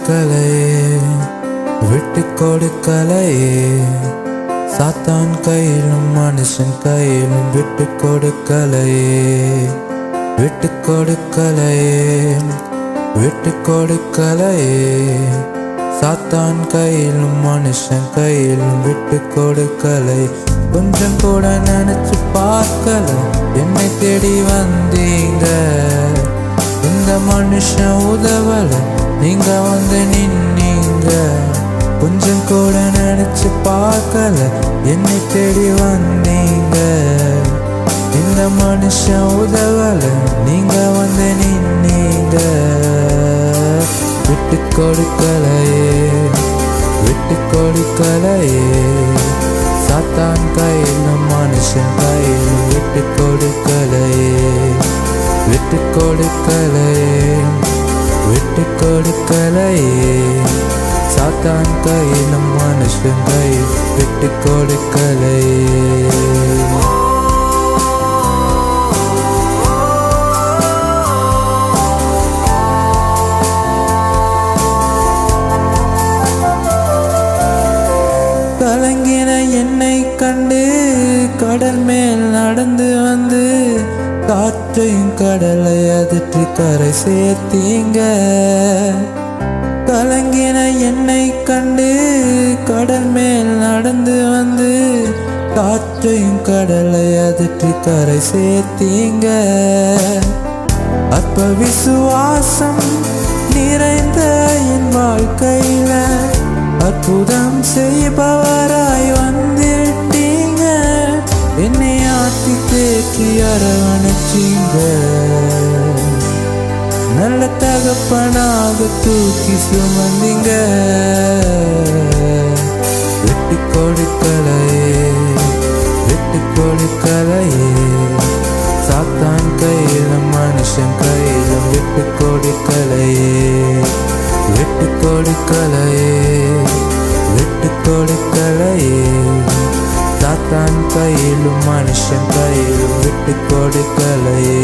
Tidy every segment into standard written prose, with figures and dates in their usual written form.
கொடுக்கலையே, விட்டு கொடுக்கலையே. சாத்தான் கையிலும் மனுஷன் கையிலும் விட்டு கொடுக்கலையே, விட்டு கொடுக்கலையே, விட்டு கொடுக்கலையே. சாத்தான் கையிலும் மனுஷன் கையிலும் விட்டு கொடுக்கலை. கொஞ்சம் கூட நினைச்சு பார்க்கல, என்னை தேடி வந்தீங்க. இந்த மனுஷன் உதவல, நீங்க வந்து நின்னீங்க. கொஞ்சம் கூட நினைச்சு பார்க்கல, என்னை தேடி வந்தீங்க. இந்த மனுஷன் உதவல, நீங்க வந்து நின்னீங்க. விட்டு கொடுக்கலையே, விட்டு கொடுக்கலையே. சாத்தான் கையிலும் மனுஷன் கையிலும் விட்டு கொடுக்கலையே, விட்டு கொடுக்கலையே, விட்டு கொடுக்கலையே. சாத்தான் கையிலும் மனுஷன் கையில் விட்டு கொடுக்கலையே. கலங்கின என்னை கண்டு கடல் மேல் நடந்து வந்து காற்றையும் கடலை அதிர்ச்சி கரை சேர்த்தீங்க. கலங்கின என்னை கண்டு கடல் மேல் நடந்து வந்து காற்றையும் கடலை அதிர்ச்சி கரை சேர்த்தீங்க. அற்ப விசுவாசம் நிறைந்த என் வாழ்க்கையில அற்புதம் செய்பவராய் வந்திட்டீங்க. என்னை ஆட்டி தேற்றி அரவணைச்சீங்க. நல்ல தகப்பனாக தூக்கி சுமந்தீங்க. விட்டு கொடுக்கலையே, விட்டு கொடுக்கலையே. சாத்தான் கையிலும் மனுஷன் கையிலும் விட்டு கொடுக்கலையே, விட்டு கொடுக்கலையே, விட்டு கொடுக்கலையே. சாத்தான் கையிலும் மனுஷன் கையிலும் விட்டு கொடுக்கலையே.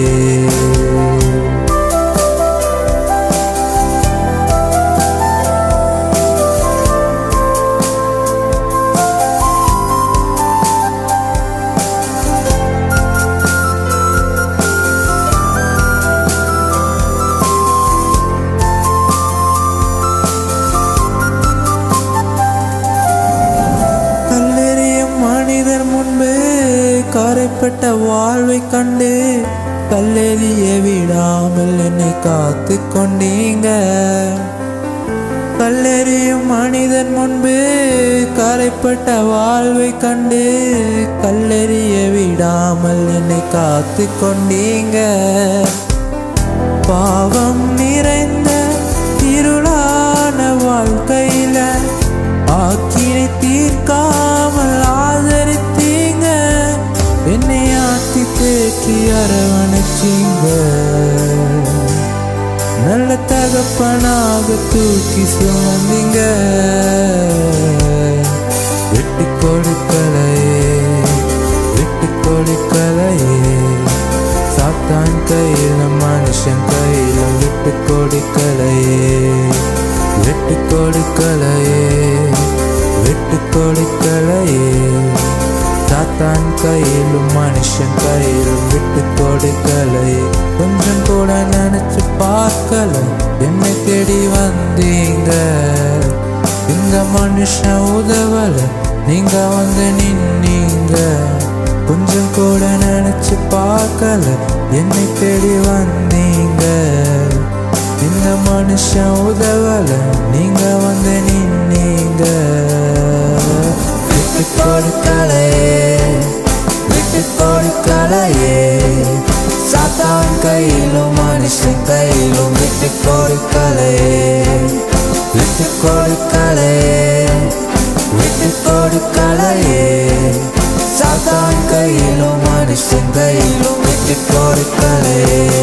கரைப்பட்ட வாழ்வை கண்டு கல்லெறிய விடாமல் என்னை காத்து கொண்டீங்க. கல்லெறியும் மனிதன் முன்பு கரைப்பட்ட வாழ்வை கண்டு கல்லெறிய விடாமல் என்னை காத்து கொண்டீங்க. பாவம் நிறைந்த இருளான வாழ்க்கையில ஆக்கினை தீர்க்காமல் ஆதரித்தீங்க. என்னை ஆட்டி தேற்றி அரவணைச்சீங்க. நல்ல தகப்பனாக தூக்கி சுமந்தீங்க. விட்டு கொடுக்கலையே, விட்டு கொடுக்கலையே. சாத்தான் கையிலும் மனுஷன் கையிலும் விட்டு கொடுக்கலையே, விட்டு கொடுக்கலையே, விட்டு கொடுக்கலையே. சாத்தான் கையிலும் மனுஷன் கையிலும் விட்டு கொடுக்கலை. கொஞ்சம் கூட நினைச்சு பார்க்கல, என்னை தேடி வந்தீங்க. இந்த மனுஷன் உதவல, நீங்க வந்து நின்னீங்க. கொஞ்சம் கூட நினைச்சு பார்க்கல, என்னை தேடி வந்தீங்க. இந்த மனுஷன் உதவல, நீங்க வந்து நின்னீங்க. விட்டு கொடுக்கலையே, விட்டு கொடுக்கலையே. சாத்தான் கையிலும் மனுஷன் கையிலும் விட்டு கொடுக்கலையே, விட்டு கொடுக்கலையே, விட்டு கொடுக்கலையே. சாத்தான் கையிலும் மனுஷன் கையிலும் விட்டு கொடுக்கலையே.